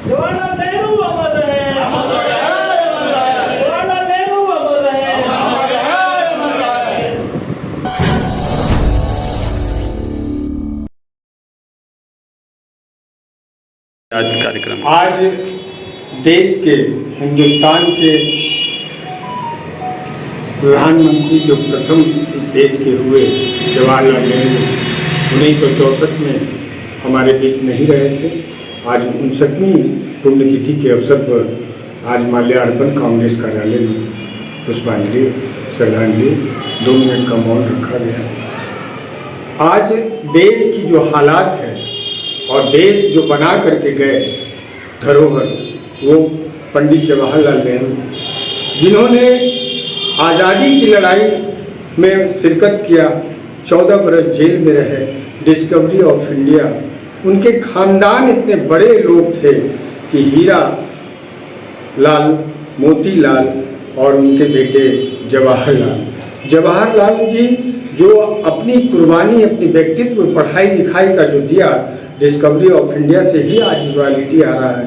जवाहरलाल नेहरू अमर रहे, जवाहरलाल नेहरू अमर रहे। आज कार्यक्रम आज देश के हिंदुस्तान के प्रधानमंत्री जो प्रथम इस देश के हुए जवाहरलाल नेहरू 1964 में हमारे बीच नहीं रहे थे। आज 59वीं पुण्यतिथि के अवसर पर आज माल्यार्पण कांग्रेस कार्यालय में पुष्पांजलि श्रद्धांजलि 2 मिनट का मौन रखा गया। आज देश की जो हालात है और देश जो बना करके गए धरोहर, वो पंडित जवाहरलाल नेहरू जिन्होंने आज़ादी की लड़ाई में शिरकत किया, 14 बरस जेल में रहे, डिस्कवरी ऑफ इंडिया, उनके खानदान इतने बड़े लोग थे कि हीरा लाल, मोतीलाल और उनके बेटे जवाहरलाल जी जो अपनी कुर्बानी, अपनी व्यक्तित्व, पढ़ाई लिखाई का जो दिया, डिस्कवरी ऑफ इंडिया से ही आज रॉयल्टी आ रहा है।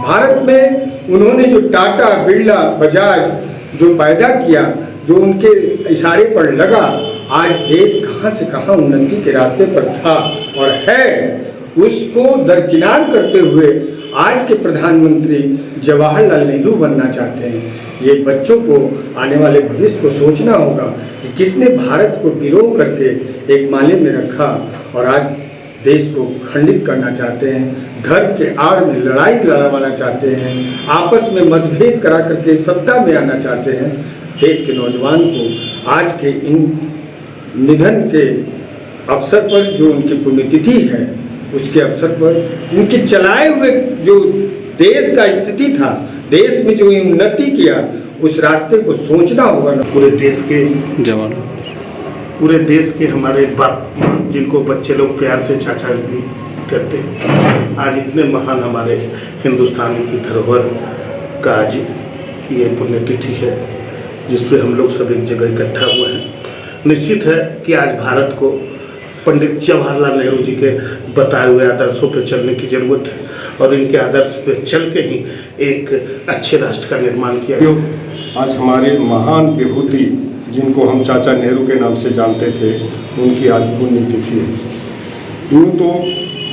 भारत में उन्होंने जो टाटा, बिरला, बजाज जो पैदा किया, जो उनके इशारे पर लगा, आज देश कहाँ से कहाँ उन्नति के रास्ते पर था और है, उसको दरकिनार करते हुए आज के प्रधानमंत्री जवाहरलाल नेहरू बनना चाहते हैं। ये बच्चों को आने वाले भविष्य को सोचना होगा कि किसने भारत को गिरोह करके एक माले में रखा और आज देश को खंडित करना चाहते हैं, धर्म के आड़ में लड़ाई लड़वाना चाहते हैं, आपस में मतभेद करा करके सत्ता में आना चाहते हैं। देश के नौजवान को आज के इन निधन के अवसर पर, जो उनकी पुण्यतिथि है, उसके अवसर पर उनके चलाए हुए जो देश का स्थिति था, देश में जो उन्नति किया, उस रास्ते को सोचना होगा। पूरे देश के जवान, पूरे देश के हमारे बाप, जिनको बच्चे लोग प्यार से चाचा भी कहते हैं, आज इतने महान हमारे हिंदुस्तान की धरोहर का आज ये पुण्यतिथि है, जिस पे हम लोग सब एक जगह इकट्ठा हुए हैं। निश्चित है कि आज भारत को पंडित जवाहरलाल नेहरू जी के बताए हुए आदर्शों पर चलने की जरूरत है और इनके आदर्श पे चल के ही एक अच्छे राष्ट्र का निर्माण किया। आज हमारे महान विभूति जिनको हम चाचा नेहरू के नाम से जानते थे, उनकी आज पुण्यतिथि है। यूँ तो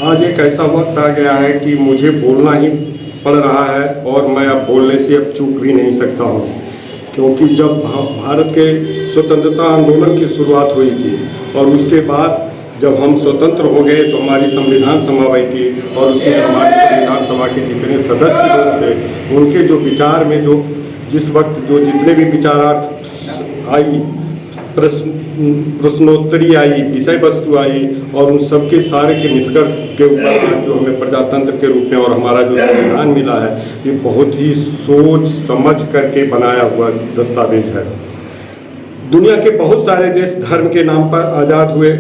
आज एक ऐसा वक्त आ गया है कि मुझे बोलना ही पड़ रहा है और मैं अब बोलने से अब चूक भी नहीं सकता हूँ, क्योंकि जब भारत के स्वतंत्रता आंदोलन की शुरुआत हुई थी और उसके बाद जब हम स्वतंत्र हो गए तो हमारी संविधान सभा बैठी और उसमें हमारी संविधान सभा के जितने सदस्य लोग थे, उनके जो विचार में जो जिस वक्त जो जितने भी विचारार्थ आई, प्रश्नोत्तरी आई, विषय वस्तु आई और उन सबके सारे के निष्कर्ष के ऊपर जो हमें प्रजातंत्र के रूप में और हमारा जो संविधान मिला है, ये बहुत ही सोच समझ करके बनाया हुआ दस्तावेज है। दुनिया के बहुत सारे देश धर्म के नाम पर आज़ाद हुए,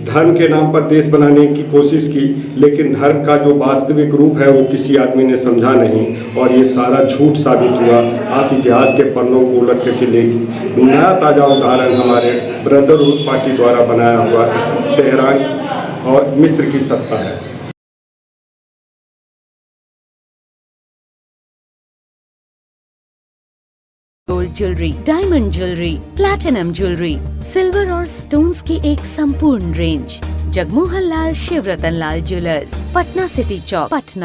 धर्म के नाम पर देश बनाने की कोशिश की, लेकिन धर्म का जो वास्तविक रूप है वो किसी आदमी ने समझा नहीं और ये सारा झूठ साबित हुआ। आप इतिहास के पन्नों को उलट करके लेकिन नया ताज़ा उदाहरण हमारे ब्रदरहुड पार्टी द्वारा बनाया हुआ तेहरान और मिस्र की सत्ता है। Gold jewellery, diamond jewellery, platinum jewellery, silver और स्टोन्स की एक संपूर्ण रेंज। जगमोहन लाल शिवरतन लाल ज्वेलर्स, पटना सिटी चौक, पटना।